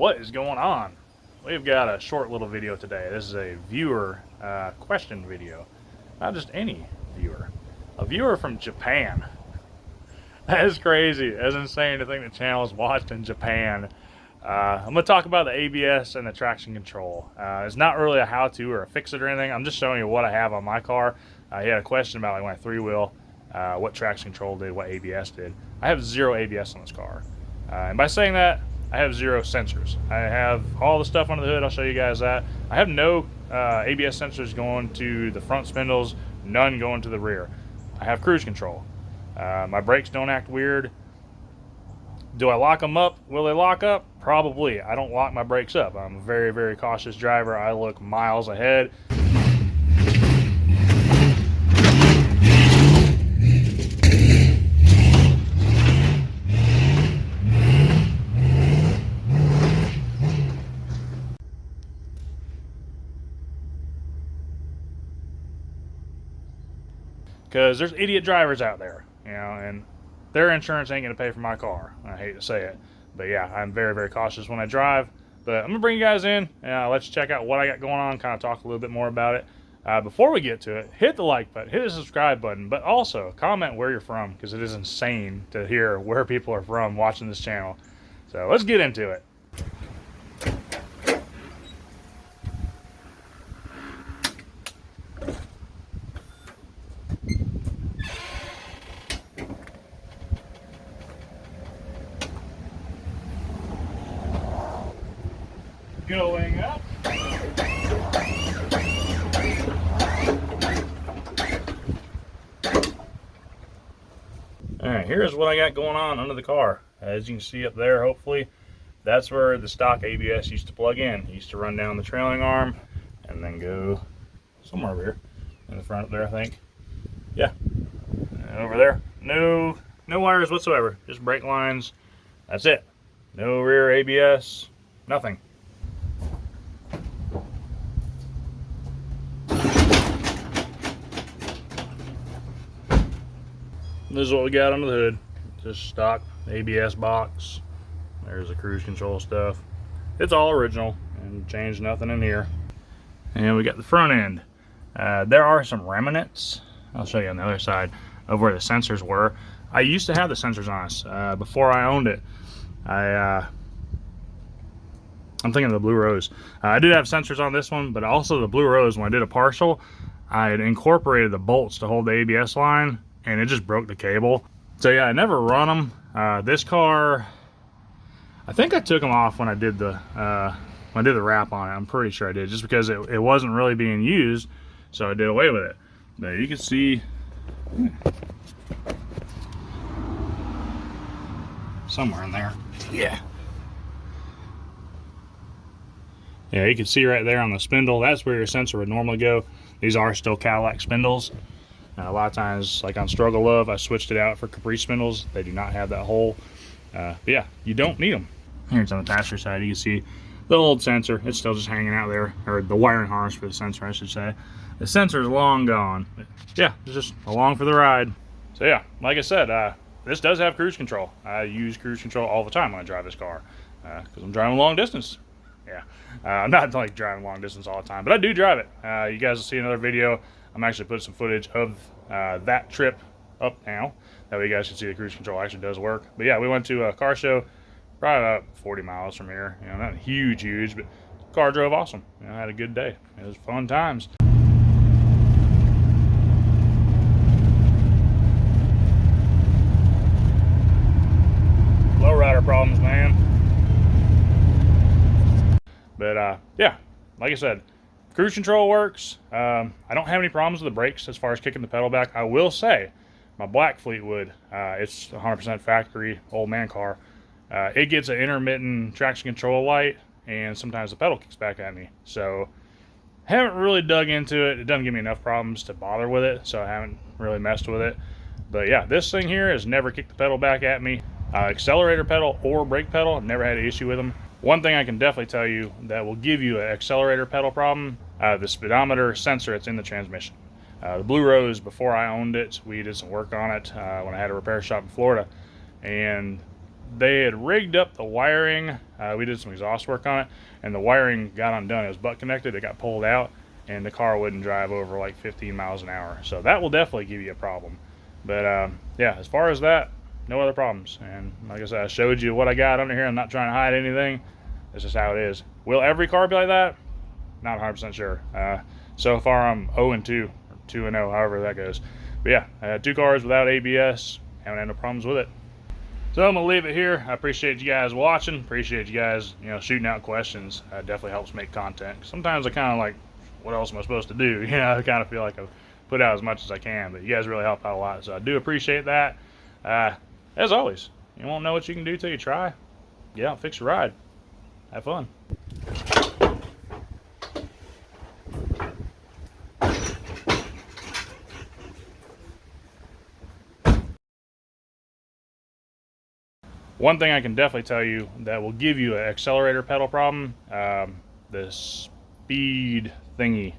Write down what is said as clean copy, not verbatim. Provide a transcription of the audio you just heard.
What is going on? We've got a short little video today. This is a viewer question video. Not just any viewer. A viewer from Japan. That is crazy. That's insane to think the channel is watched in Japan. I'm going to talk about the ABS and the traction control. It's not really a how-to or a fix-it or anything. I'm just showing you what I have on my car. He had a question about like my three-wheel, what traction control did, what ABS did. I have zero ABS on this car. And by saying that, I have zero sensors. I have all the stuff under the hood. I'll show you guys that. I have no ABS sensors going to the front spindles, none going to the rear. I have cruise control. My brakes don't act weird. Do I lock them up? Will they lock up? Probably. I don't lock my brakes up. I'm a very, very cautious driver. I look miles ahead. Because there's idiot drivers out there, you know, and their insurance ain't going to pay for my car. I hate to say it. But yeah, I'm very, very cautious when I drive. But I'm going to bring you guys in and let's check out what I got going on, kind of talk a little bit more about it. Before we get to it, hit the like button, hit the subscribe button, but also comment where you're from, because it is insane to hear where people are from watching this channel. So let's get into it. Going up. Alright, here's what I got going on under the car. As you can see up there, hopefully, that's where the stock ABS used to plug in. It used to run down the trailing arm and then go somewhere over here in the front up there, I think. Yeah, and over there. No wires whatsoever, just brake lines. That's it. No rear ABS, nothing. This is what we got under the hood. Just stock ABS box. There's the cruise control stuff. It's all original and changed nothing in here. And we got the front end. There are some remnants. I'll show you on the other side of where the sensors were. I used to have the sensors on us before I owned it. I'm thinking of the Blue Rose. I did have sensors on this one, but also the Blue Rose, when I did a partial, I had incorporated the bolts to hold the ABS line, and it just broke the cable. So yeah, I never run them. This car, I think I took them off when I did the wrap on it. I'm pretty sure I did, just because it wasn't really being used, so I did away with it. But you can see somewhere in there. Yeah, you can see right there on the spindle, that's where your sensor would normally go. These are still Cadillac spindles. A lot of times, like on Struggle Love, I switched it out for Capri spindles. They do not have that hole. But yeah, you don't need them. Here's on the passenger side, you can see the old sensor. It's still just hanging out there, or the wiring harness for the sensor, I should say. The sensor is long gone. But yeah, it's just along for the ride. So yeah, like I said, this does have cruise control. I use cruise control all the time when I drive this car, because I'm driving long distance. Yeah, I'm not like driving long distance all the time, but I do drive it. You guys will see another video. I'm actually putting some footage of that trip up now. That way you guys can see the cruise control actually does work. But yeah, we went to a car show, probably about 40 miles from here. You know, not huge, but the car drove awesome. You know, I had a good day. It was fun times. Lowrider problems, man. But yeah, like I said, cruise control works. I don't have any problems with the brakes as far as kicking the pedal back. I will say, my black Fleetwood, it's 100% factory, old man car. It gets an intermittent traction control light, and sometimes the pedal kicks back at me. So, haven't really dug into it. It doesn't give me enough problems to bother with it, so I haven't really messed with it. But yeah, this thing here has never kicked the pedal back at me. Accelerator pedal or brake pedal, I've never had an issue with them. One thing I can definitely tell you that will give you an accelerator pedal problem, the speedometer sensor that's in the transmission. The Blue Rose, before I owned it, we did some work on it when I had a repair shop in Florida, and they had rigged up the wiring. We did some exhaust work on it, and the wiring got undone. It was butt connected. It got pulled out, and the car wouldn't drive over like 15 miles an hour. So that will definitely give you a problem. But yeah, as far as that, no other problems. And like I said, I showed you what I got under here. I'm not trying to hide anything. This is how it is. Will every car be like that? Not 100% sure. So far, I'm 0-2, or 2-0, however that goes. But yeah, I had 2 cars without ABS. Haven't had no problems with it. So I'm gonna leave it here. I appreciate you guys watching. Appreciate you guys, shooting out questions. Definitely helps make content. Sometimes I kind of like, what else am I supposed to do? I kind of feel like I've put out as much as I can. But you guys really help out a lot, so I do appreciate that. As always, you won't know what you can do till you try. Get out, fix your ride. Have fun. One thing I can definitely tell you that will give you an accelerator pedal problem, the speed thingy